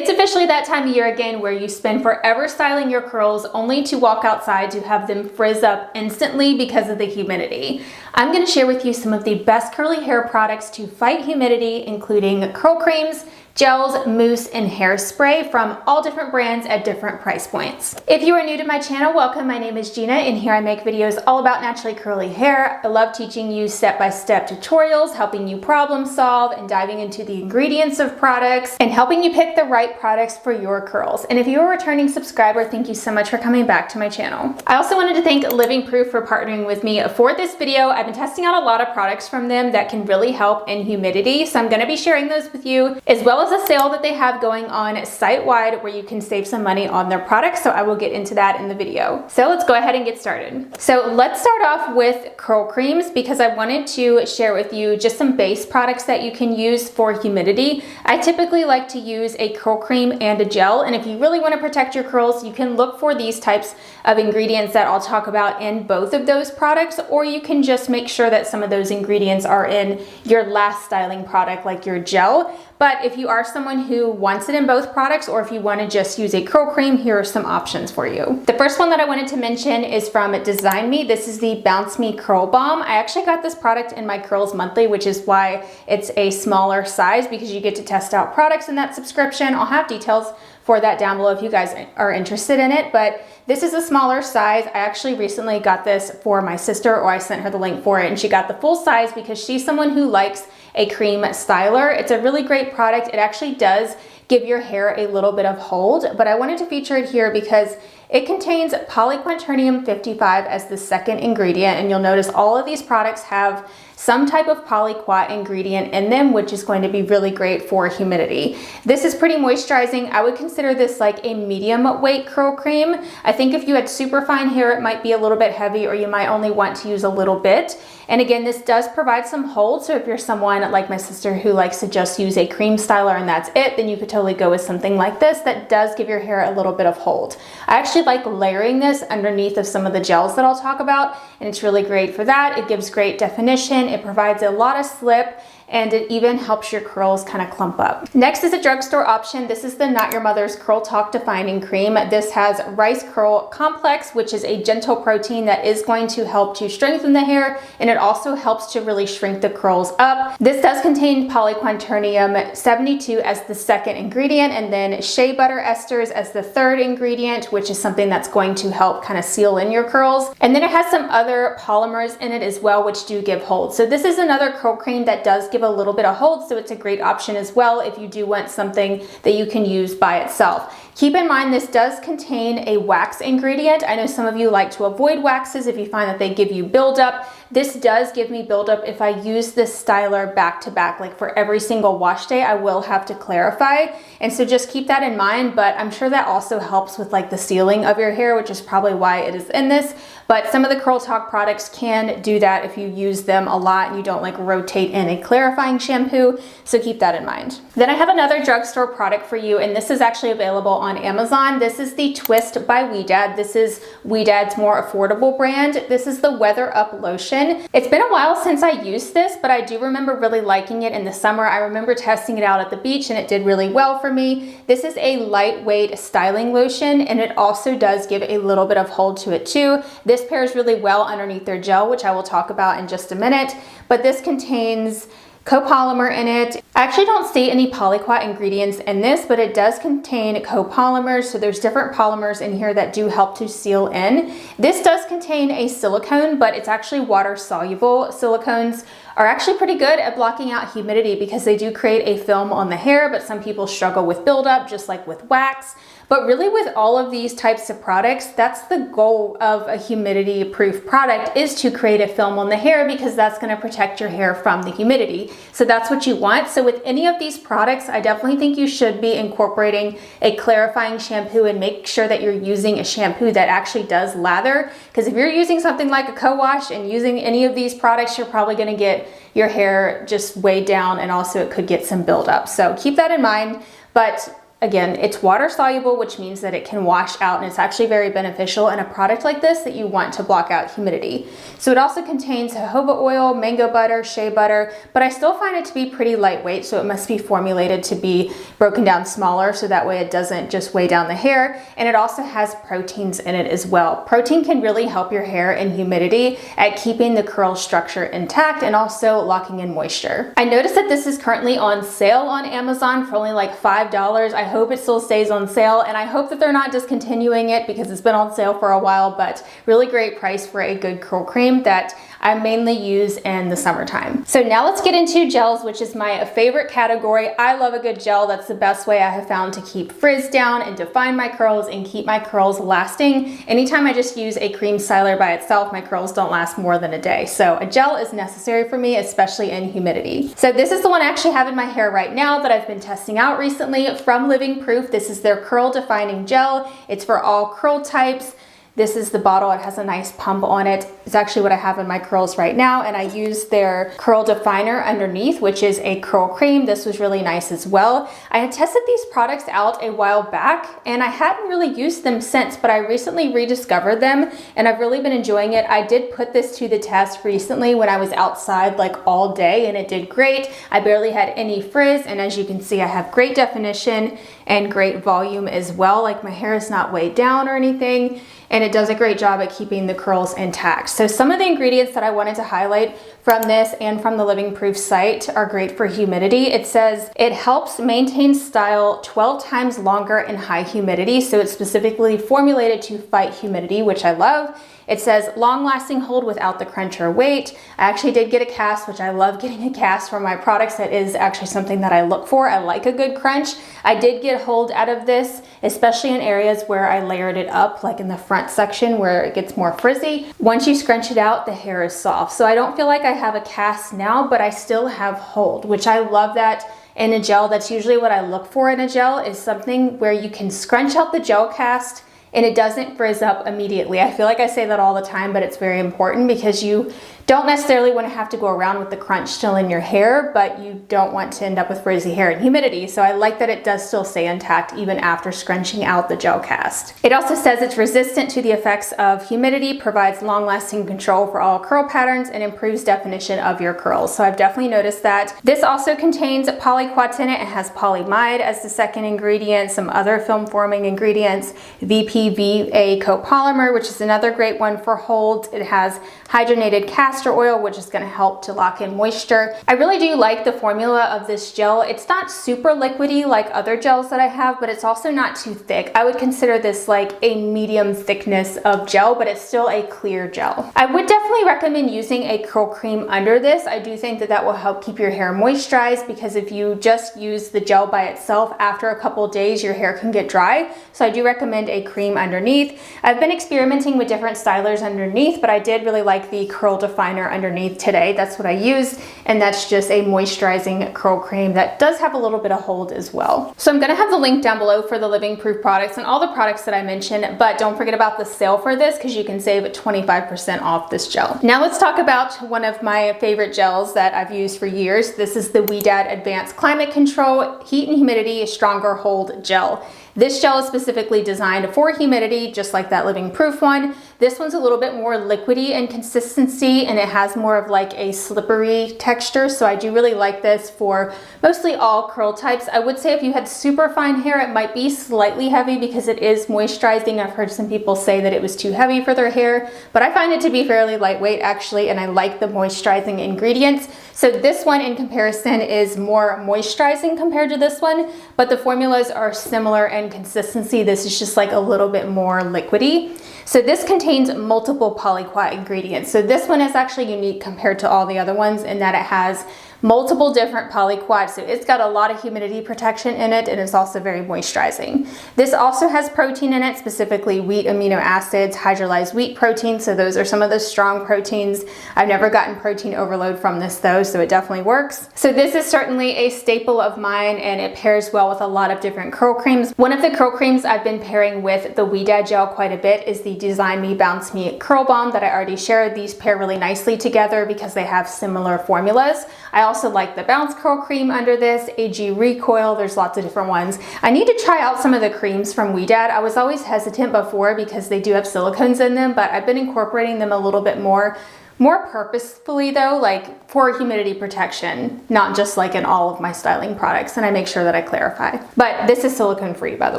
It's officially that time of year again where you spend forever styling your curls only to walk outside to have them frizz up instantly because of the humidity. I'm going to share with you some of the best curly hair products to fight humidity, including curl creams, gels, mousse, and hairspray from all different brands at different price points. If you are new to my channel, welcome. My name is Gina, and here I make videos all about naturally curly hair. I love teaching you step-by-step tutorials, helping you problem solve, and diving into the ingredients of products, and helping you pick the right products for your curls. And if you're a returning subscriber, thank you so much for coming back to my channel. I also wanted to thank Living Proof for partnering with me for this video. I've been testing out a lot of products from them that can really help in humidity, so I'm going to be sharing those with you, as well as a sale that they have going on site-wide where you can save some money on their products, so I will get into that in the video. So let's go ahead and get started. So let's start off with curl creams because I wanted to share with you just some base products that you can use for humidity. I typically like to use a curl cream and a gel, and if you really want to protect your curls, you can look for these types of ingredients that I'll talk about in both of those products, or you can just make sure that some of those ingredients are in your last styling product like your gel. But if you are someone who wants it in both products, or if you want to just use a curl cream, here are some options for you. The first one that I wanted to mention is from Design Me. This is the Bounce Me Curl Balm. I actually got this product in my Curls Monthly, which is why it's a smaller size, because you get to test out products in that subscription. I'll have details for that down below if you guys are interested in it, but this is a smaller size. I actually recently got this for my sister, or I sent her the link for it, and she got the full size because she's someone who likes a cream styler. It's a really great product. It actually does give your hair a little bit of hold, but I wanted to feature it here because it contains polyquaternium 55 as the second ingredient, and you'll notice all of these products have some type of polyquat ingredient in them, which is going to be really great for humidity. This is pretty moisturizing. I would consider this like a medium weight curl cream. I think if you had super fine hair, it might be a little bit heavy, or you might only want to use a little bit. And again, this does provide some hold, so if you're someone like my sister who likes to just use a cream styler and that's it, then you could totally go with something like this that does give your hair a little bit of hold. I actually like layering this underneath of some of the gels that I'll talk about, and it's really great for that. It gives great definition, it provides a lot of slip, and it even helps your curls kind of clump up. Next is a drugstore option. This is the Not Your Mother's Curl Talk Defining Cream. This has Rice Curl Complex, which is a gentle protein that is going to help to strengthen the hair, and it also helps to really shrink the curls up. This does contain polyquaternium 72 as the second ingredient, and then shea butter esters as the third ingredient, which is something that's going to help kind of seal in your curls. And then it has some other polymers in it as well, which do give hold. So this is another curl cream that does give a little bit of hold, so it's a great option as well if you do want something that you can use by itself. Keep in mind this does contain a wax ingredient. I know some of you like to avoid waxes if you find that they give you buildup. This does give me buildup if I use this styler back to back, like for every single wash day. I will have to clarify, and so just keep that in mind, but I'm sure that also helps with like the sealing of your hair, which is probably why it is in this. But some of the Curl Talk products can do that if you use them a lot and you don't like rotate in a clarifying shampoo, so keep that in mind. Then I have another drugstore product for you, and this is actually available on Amazon. This is the Twist by Ouidad. This is Ouidad's more affordable brand. This is the Weather Up Lotion. It's been a while since I used this, but I do remember really liking it in the summer. I remember testing it out at the beach, and it did really well for me. This is a lightweight styling lotion, and it also does give a little bit of hold to it too. This pairs really well underneath their gel, which I will talk about in just a minute, but this contains copolymer in it. I actually don't see any polyquat ingredients in this, but it does contain copolymers, so there's different polymers in here that do help to seal in. This does contain a silicone, but it's actually water soluble. Silicones are actually pretty good at blocking out humidity because they do create a film on the hair, but some people struggle with buildup, just like with wax. But really with all of these types of products, that's the goal of a humidity proof product, is to create a film on the hair, because that's going to protect your hair from the humidity. So that's what you want. So with any of these products, I definitely think you should be incorporating a clarifying shampoo, and make sure that you're using a shampoo that actually does lather, because if you're using something like a co-wash and using any of these products, you're probably going to get your hair just weighed down, and also it could get some buildup. So keep that in mind. But Again, it's water soluble, which means that it can wash out, and it's actually very beneficial in a product like this that you want to block out humidity. So it also contains jojoba oil, mango butter, shea butter, but I still find it to be pretty lightweight, so it must be formulated to be broken down smaller so that way it doesn't just weigh down the hair. And it also has proteins in it as well. Protein can really help your hair and humidity at keeping the curl structure intact and also locking in moisture. I noticed that this is currently on sale on Amazon for only like $5. I hope it still stays on sale, and I hope that they're not discontinuing it because it's been on sale for a while, but really great price for a good curl cream that I mainly use in the summertime. So now let's get into gels, which is my favorite category. I love a good gel. That's the best way I have found to keep frizz down and define my curls and keep my curls lasting. Anytime I just use a cream styler by itself, my curls don't last more than a day. So a gel is necessary for me, especially in humidity. So this is the one I actually have in my hair right now that I've been testing out recently from Living Proof. This is their curl defining gel. It's for all curl types. This is the bottle. It has a nice pump on it. It's actually what I have in my curls right now, and I use their curl definer underneath, which is a curl cream. This was really nice as well. I had tested these products out a while back, and I hadn't really used them since, but I recently rediscovered them, and I've really been enjoying it. I did put this to the test recently when I was outside like all day, and it did great. I barely had any frizz, and as you can see, I have great definition and great volume as well. Like, my hair is not weighed down or anything, and it does a great job at keeping the curls intact. So some of the ingredients that I wanted to highlight from this and from the Living Proof site are great for humidity. It says it helps maintain style 12 times longer in high humidity. So it's specifically formulated to fight humidity, which I love. It says long-lasting hold without the crunch or weight. I actually did get a cast, which I love getting a cast for my products. That is actually something that I look for. I like a good crunch. I did get hold out of this, especially in areas where I layered it up, like in the front section where it gets more frizzy. Once you scrunch it out, the hair is soft. So I don't feel like I have a cast now, but I still have hold, which I love that in a gel. That's usually what I look for in a gel, is something where you can scrunch out the gel cast and it doesn't frizz up immediately. I feel like I say that all the time, but it's very important because you don't necessarily want to have to go around with the crunch still in your hair, but you don't want to end up with frizzy hair and humidity. So I like that it does still stay intact even after scrunching out the gel cast. It also says it's resistant to the effects of humidity, provides long-lasting control for all curl patterns, and improves definition of your curls. So I've definitely noticed that. This also contains polyquats in it. It has polyamide as the second ingredient, some other film-forming ingredients, VPVA copolymer, which is another great one for hold. It has hydrogenated castor oil, which is going to help to lock in moisture. I really do like the formula of this gel. It's not super liquidy like other gels that I have, but it's also not too thick. I would consider this like a medium thickness of gel, but it's still a clear gel. I would definitely recommend using a curl cream under this. I do think that that will help keep your hair moisturized, because if you just use the gel by itself, after a couple days your hair can get dry. So I do recommend a cream underneath. I've been experimenting with different stylers underneath, but I did really like the curl definer underneath today. That's what I used, and that's just a moisturizing curl cream that does have a little bit of hold as well. So I'm gonna have the link down below for the Living Proof products and all the products that I mentioned, but don't forget about the sale for this, because you can save 25% off this gel. Now let's talk about one of my favorite gels that I've used for years. This is the Ouidad Advanced Climate Control Heat and Humidity Stronger Hold Gel. This gel is specifically designed for humidity, just like that Living Proof one. This one's a little bit more liquidy in consistency, and it has more of like a slippery texture. So I do really like this for mostly all curl types. I would say if you had super fine hair, it might be slightly heavy because it is moisturizing. I've heard some people say that it was too heavy for their hair, but I find it to be fairly lightweight actually, and I like the moisturizing ingredients. So this one in comparison is more moisturizing compared to this one, but the formulas are similar in consistency. This is just like a little bit more liquidy. So this contains multiple polyquat ingredients. So this one is actually unique compared to all the other ones in that it has multiple different polyquats. So it's got a lot of humidity protection in it, and it's also very moisturizing. This also has protein in it, specifically wheat amino acids, hydrolyzed wheat protein. So those are some of the strong proteins. I've never gotten protein overload from this though, so it definitely works. So this is certainly a staple of mine, and it pairs well with a lot of different curl creams. One of the curl creams I've been pairing with the Ouidad gel quite a bit is the Design Me Bounce Me Curl Balm that I already shared. These pair really nicely together because they have similar formulas. I also like the Bounce Curl Cream under this, AG Recoil, there's lots of different ones. I need to try out some of the creams from Ouidad. I was always hesitant before because they do have silicones in them, but I've been incorporating them a little bit more purposefully though, like for humidity protection, not just like in all of my styling products, and I make sure that I clarify. But this is silicone free, by the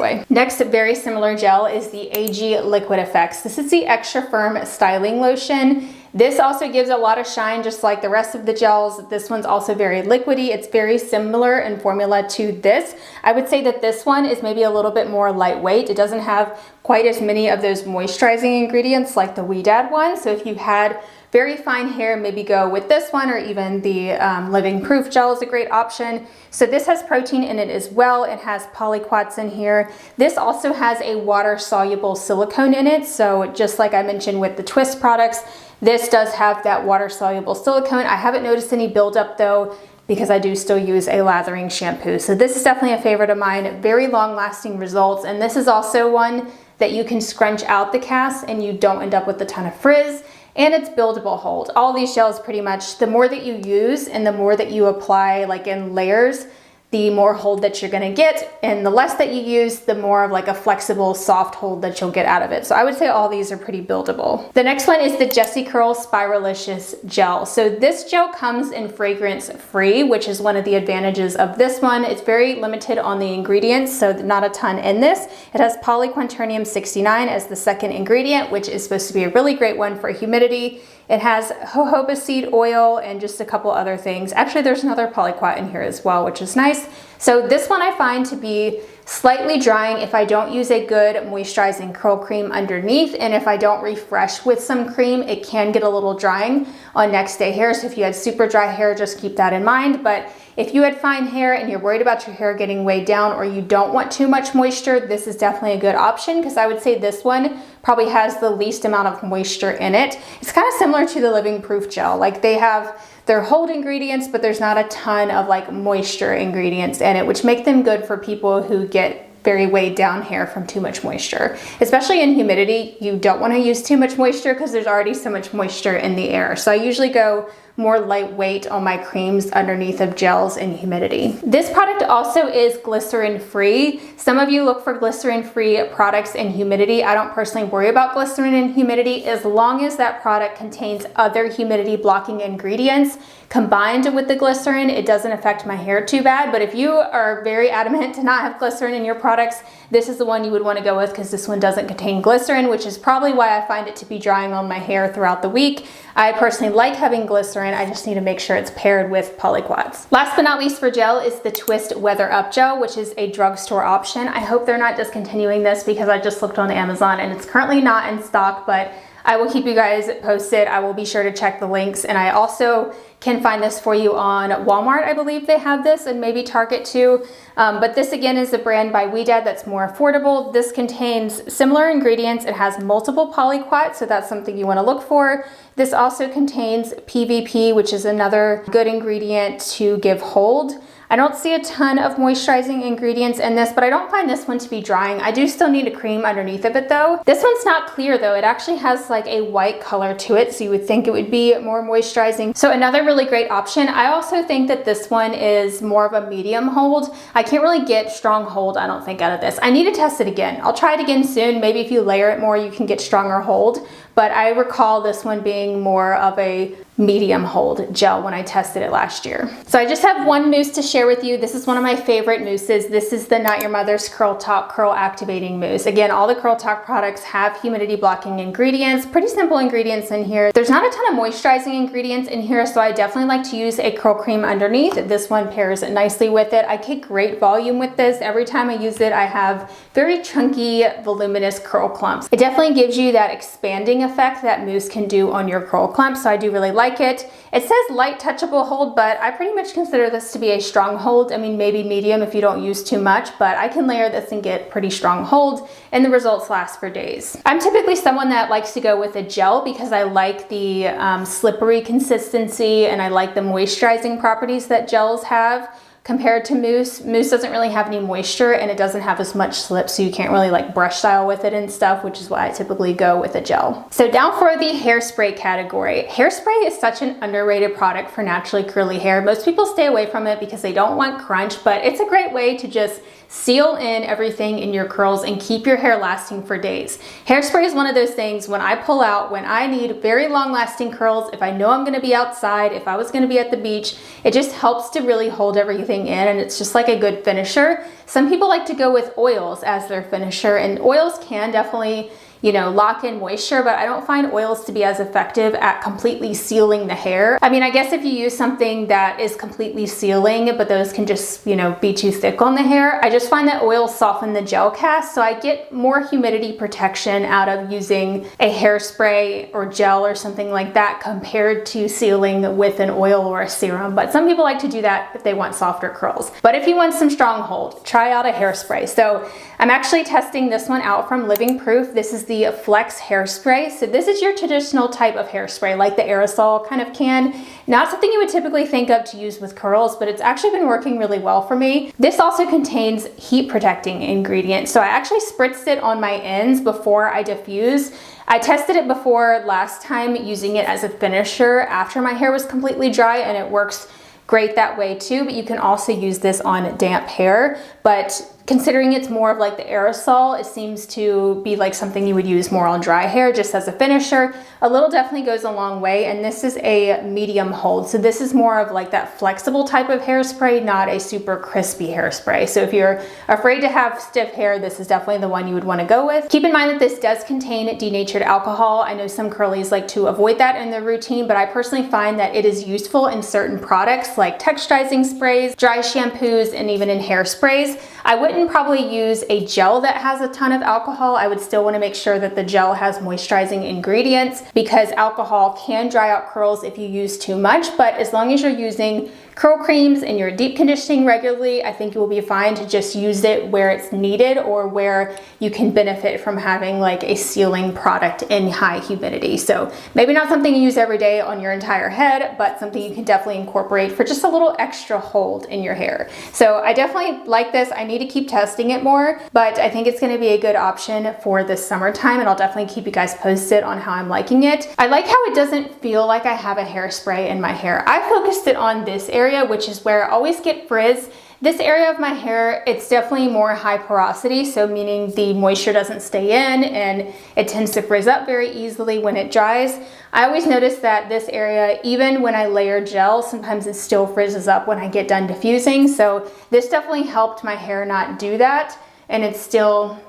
way. Next, very similar gel is the AG Liquid Effects. This is the Extra Firm Styling Lotion. This also gives a lot of shine just like the rest of the gels. This one's also very liquidy. It's very similar in formula to this. I would say that this one is maybe a little bit more lightweight. It doesn't have quite as many of those moisturizing ingredients like the Ouidad one. So if you had very fine hair, maybe go with this one, or even the Living Proof gel is a great option. So this has protein in it as well. It has polyquats in here. This also has a water-soluble silicone in it. So just like I mentioned with the Twist products, this does have that water-soluble silicone. I haven't noticed any buildup though, because I do still use a lathering shampoo. So this is definitely a favorite of mine. Very long-lasting results. And this is also one that you can scrunch out the cast and you don't end up with a ton of frizz. And it's buildable hold. All these gels pretty much, the more that you use and the more that you apply like in layers, the more hold that you're gonna get, and the less that you use, the more of like a flexible, soft hold that you'll get out of it. So I would say all these are pretty buildable. The next one is the Jessie Curl Spiralicious Gel. So this gel comes in fragrance free, which is one of the advantages of this one. It's very limited on the ingredients, so not a ton in this. It has polyquaternium 69 as the second ingredient, which is supposed to be a really great one for humidity. It has jojoba seed oil and just a couple other things. Actually, there's another polyquat in here as well, which is nice. So this one I find to be slightly drying if I don't use a good moisturizing curl cream underneath, and if I don't refresh with some cream, it can get a little drying on next day hair. So if you had super dry hair, just keep that in mind. But if you had fine hair and you're worried about your hair getting weighed down, or you don't want too much moisture, this is definitely a good option, because I would say this one probably has the least amount of moisture in it. It's kind of similar to the Living Proof gel. Like they have their hold ingredients, but there's not a ton of like moisture ingredients in it, which make them good for people who get very weighed down hair from too much moisture. Especially in humidity, you don't want to use too much moisture because there's already so much moisture in the air. So I usually go more lightweight on my creams underneath of gels in humidity. This product also is glycerin free. Some of you look for glycerin free products in humidity. I don't personally worry about glycerin in humidity as long as that product contains other humidity blocking ingredients combined with the glycerin. It doesn't affect my hair too bad, but if you are very adamant to not have glycerin in your products, this is the one you would want to go with, because this one doesn't contain glycerin, which is probably why I find it to be drying on my hair throughout the week. I personally like having glycerin. I just need to make sure it's paired with polyquats. Last but not least for gel is the Twist Weather Up Gel, which is a drugstore option. I hope they're not discontinuing this, because I just looked on Amazon and it's currently not in stock, but I will keep you guys posted. I will be sure to check the links, and I also can find this for you on Walmart. I believe they have this, and maybe Target too. But this again is a brand by Ouidad that's more affordable. This contains similar ingredients. It has multiple polyquats, so that's something you want to look for. This also contains PVP, which is another good ingredient to give hold. I don't see a ton of moisturizing ingredients in this, but I don't find this one to be drying. I do still need a cream underneath of it though. This one's not clear though. It actually has like a white color to it, so you would think it would be more moisturizing. So another really great option. I also think that this one is more of a medium hold. I can't really get strong hold, I don't think, out of this. I need to test it again. I'll try it again soon. Maybe if you layer it more, you can get stronger hold. But I recall this one being more of a medium hold gel when I tested it last year. So I just have one mousse to share with you. This is one of my favorite mousses. This is the Not Your Mother's Curl Talk Curl Activating Mousse. Again, all the Curl Talk products have humidity blocking ingredients, pretty simple ingredients in here. There's not a ton of moisturizing ingredients in here, so I definitely like to use a curl cream underneath. This one pairs nicely with it. I get great volume with this. Every time I use it, I have very chunky, voluminous curl clumps. It definitely gives you that expanding effect that mousse can do on your curl clumps, so I do really like it. It says light touchable hold, but I pretty much consider this to be a strong hold. I mean, maybe medium if you don't use too much, but I can layer this and get pretty strong hold, and the results last for days. I'm typically someone that likes to go with a gel because I like the slippery consistency and I like the moisturizing properties that gels have. compared to mousse. Mousse doesn't really have any moisture and it doesn't have as much slip, so you can't really like brush style with it and stuff, which is why I typically go with a gel. So down for the hairspray category. Hairspray is such an underrated product for naturally curly hair. Most people stay away from it because they don't want crunch, but it's a great way to just seal in everything in your curls and keep your hair lasting for days. Hairspray is one of those things when I pull out, when I need very long lasting curls, if I know I'm gonna be outside, if I was gonna be at the beach, it just helps to really hold everything in, and it's just like a good finisher. Some people like to go with oils as their finisher, and oils can definitely, you know, lock in moisture, but I don't find oils to be as effective at completely sealing the hair. I mean, I guess if you use something that is completely sealing, but those can just, you know, be too thick on the hair, I just find that oils soften the gel cast, so I get more humidity protection out of using a hairspray or gel or something like that compared to sealing with an oil or a serum. But some people like to do that if they want softer curls. But if you want some strong hold, try out a hairspray. So I'm actually testing this one out from Living Proof. This is the Flex hairspray. So this is your traditional type of hairspray, like the aerosol kind of can. Not something you would typically think of to use with curls, but it's actually been working really well for me. This also contains heat protecting ingredients. So I actually spritzed it on my ends before I diffuse. I tested it before last time using it as a finisher after my hair was completely dry, and it works great that way too, but you can also use this on damp hair. But considering it's more of like the aerosol, it seems to be like something you would use more on dry hair just as a finisher. A little definitely goes a long way, and this is a medium hold. So this is more of like that flexible type of hairspray, not a super crispy hairspray. So if you're afraid to have stiff hair, this is definitely the one you would want to go with. Keep in mind that this does contain denatured alcohol. I know some curlies like to avoid that in their routine, but I personally find that it is useful in certain products like texturizing sprays, dry shampoos, and even in hairsprays. I wouldn't probably use a gel that has a ton of alcohol. I would still want to make sure that the gel has moisturizing ingredients, because alcohol can dry out curls if you use too much. But as long as you're using curl creams and you're deep conditioning regularly, I think you will be fine to just use it where it's needed or where you can benefit from having like a sealing product in high humidity. So maybe not something you use every day on your entire head, but something you can definitely incorporate for just a little extra hold in your hair. So I definitely like this. I need to keep testing it more, but I think it's going to be a good option for the summertime, and I'll definitely keep you guys posted on how I'm liking it. I like how it doesn't feel like I have a hairspray in my hair. I focused it on this area, which is where I always get frizz. This area of my hair, it's definitely more high porosity, so meaning the moisture doesn't stay in and it tends to frizz up very easily when it dries. I always notice that this area, even when I layer gel, sometimes it still frizzes up when I get done diffusing. So this definitely helped my hair not do that, and it still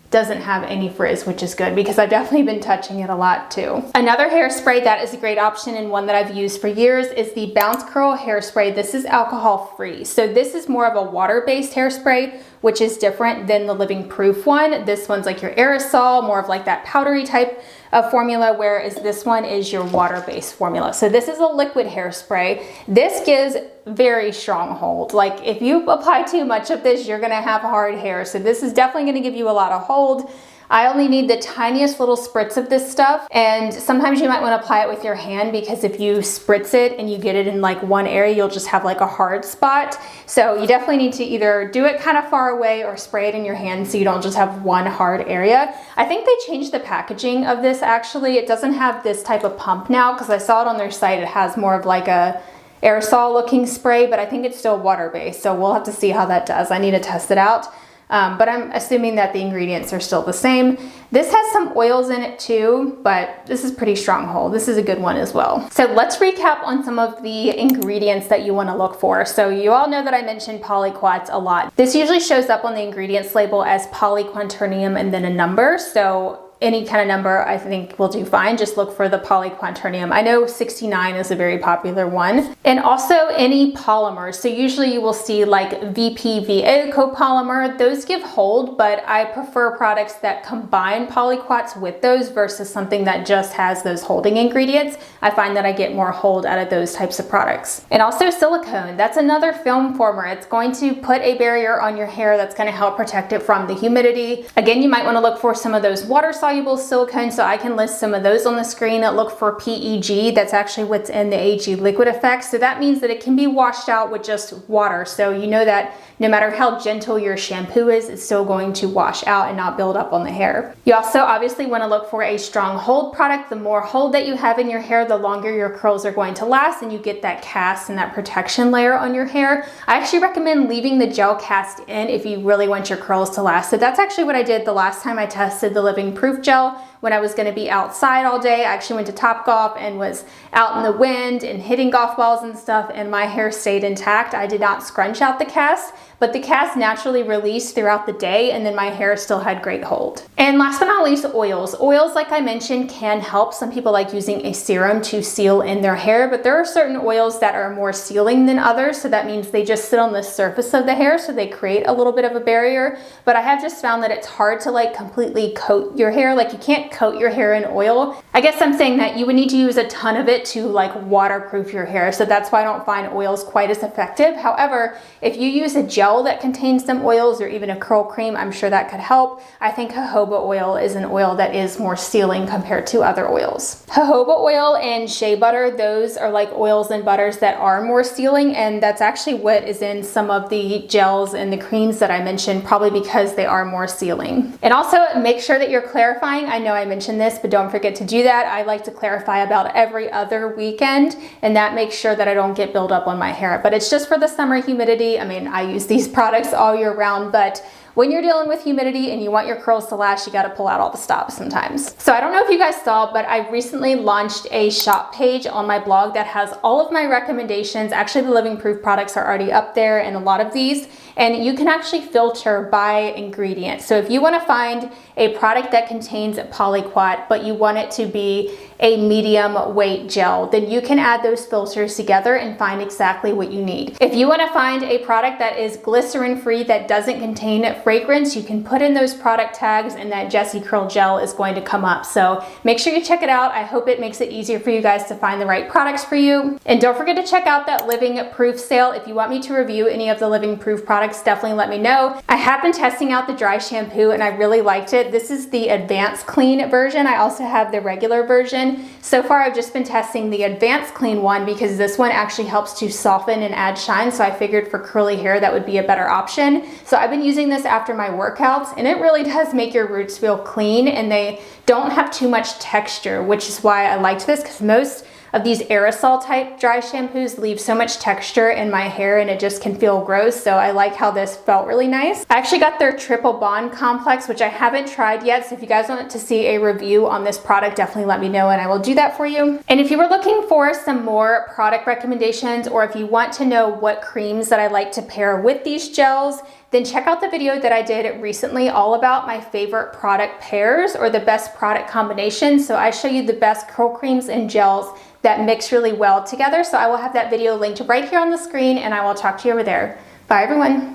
doesn't have any frizz, which is good because I've definitely been touching it a lot too. Another hairspray that is a great option and one that I've used for years is the Bounce Curl hairspray. This is alcohol free. So this is more of a water-based hairspray, which is different than the Living Proof one. This one's like your aerosol, more of like that powdery type of formula, whereas this one is your water-based formula. So this is a liquid hairspray. This gives very strong hold. Like if you apply too much of this, you're gonna have hard hair. So this is definitely gonna give you a lot of hold. I only need the tiniest little spritz of this stuff, and sometimes you might want to apply it with your hand, because if you spritz it and you get it in like one area, you'll just have like a hard spot. So you definitely need to either do it kind of far away or spray it in your hand so you don't just have one hard area. I think they changed the packaging of this actually. It doesn't have this type of pump now, because I saw it on their site. It has more of like a aerosol looking spray, but I think it's still water-based. So we'll have to see how that does. I need to test it out. But I'm assuming that the ingredients are still the same. This has some oils in it too, but this is pretty strong hold. This is a good one as well. So let's recap on some of the ingredients that you want to look for. So you all know that I mentioned polyquats a lot. This usually shows up on the ingredients label as polyquaternium and then a number. So any kind of number I think will do fine. Just look for the polyquaternium. I know 69 is a very popular one. And also any polymers. So usually you will see like VPVA copolymer. Those give hold, but I prefer products that combine polyquats with those versus something that just has those holding ingredients. I find that I get more hold out of those types of products. And also silicone. That's another film former. It's going to put a barrier on your hair that's going to help protect it from the humidity. Again, you might want to look for some of those water soluble soluble silicone, so I can list some of those on the screen. Look for PEG, that's actually what's in the AG liquid effect. So that means that it can be washed out with just water. So you know that no matter how gentle your shampoo is, it's still going to wash out and not build up on the hair. You also obviously want to look for a strong hold product. The more hold that you have in your hair, the longer your curls are going to last, and you get that cast and that protection layer on your hair. I actually recommend leaving the gel cast in if you really want your curls to last. So that's actually what I did the last time I tested the Living Proof gel. When I was going to be outside all day, I actually went to Topgolf and was out in the wind and hitting golf balls and stuff, and my hair stayed intact. I did not scrunch out the cast, but the cast naturally released throughout the day, and then my hair still had great hold. And last but not least, oils. Oils, like I mentioned, can help. Some people like using a serum to seal in their hair, but there are certain oils that are more sealing than others, so that means they just sit on the surface of the hair, so they create a little bit of a barrier. But I have just found that it's hard to like completely coat your hair. Like, you can't coat your hair in oil. I guess I'm saying that you would need to use a ton of it to like waterproof your hair, so that's why I don't find oils quite as effective. However, if you use a gel that contains some oils, or even a curl cream, I'm sure that could help. I think jojoba oil is an oil that is more sealing compared to other oils. Jojoba oil and shea butter, those are like oils and butters that are more sealing, and that's actually what is in some of the gels and the creams that I mentioned, probably because they are more sealing. And also make sure that you're clarifying. I know I mentioned this, but don't forget to do that. I like to clarify about every other weekend, and that makes sure that I don't get buildup on my hair. But it's just for the summer humidity. I mean, I use these products all year round, but when you're dealing with humidity and you want your curls to last, you got to pull out all the stops sometimes. So I don't know if you guys saw, but I recently launched a shop page on my blog that has all of my recommendations. Actually, the Living Proof products are already up there, and a lot of these, and you can actually filter by ingredient. So if you want to find a product that contains polyquat, but you want it to be a medium weight gel, then you can add those filters together and find exactly what you need. If you want to find a product that is glycerin free, that doesn't contain fragrance, you can put in those product tags, and that Jessie Curl gel is going to come up. So make sure you check it out. I hope it makes it easier for you guys to find the right products for you. And don't forget to check out that Living Proof sale. If you want me to review any of the Living Proof products, definitely let me know. I have been testing out the dry shampoo, and I really liked it. This is the Advanced Clean version. I also have the regular version. So far, I've just been testing the Advanced Clean one because this one actually helps to soften and add shine. So I figured for curly hair, that would be a better option. So I've been using this after my workouts, and it really does make your roots feel clean, and they don't have too much texture, which is why I liked this, because most of these aerosol type dry shampoos leave so much texture in my hair and it just can feel gross. So I like how this felt really nice. I actually got their triple bond complex, which I haven't tried yet. So if you guys want to see a review on this product, definitely let me know and I will do that for you. And if you were looking for some more product recommendations, or if you want to know what creams that I like to pair with these gels, then check out the video that I did recently all about my favorite product pairs, or the best product combinations. So I show you the best curl creams and gels that mix really well together. So I will have that video linked right here on the screen, and I will talk to you over there. Bye everyone.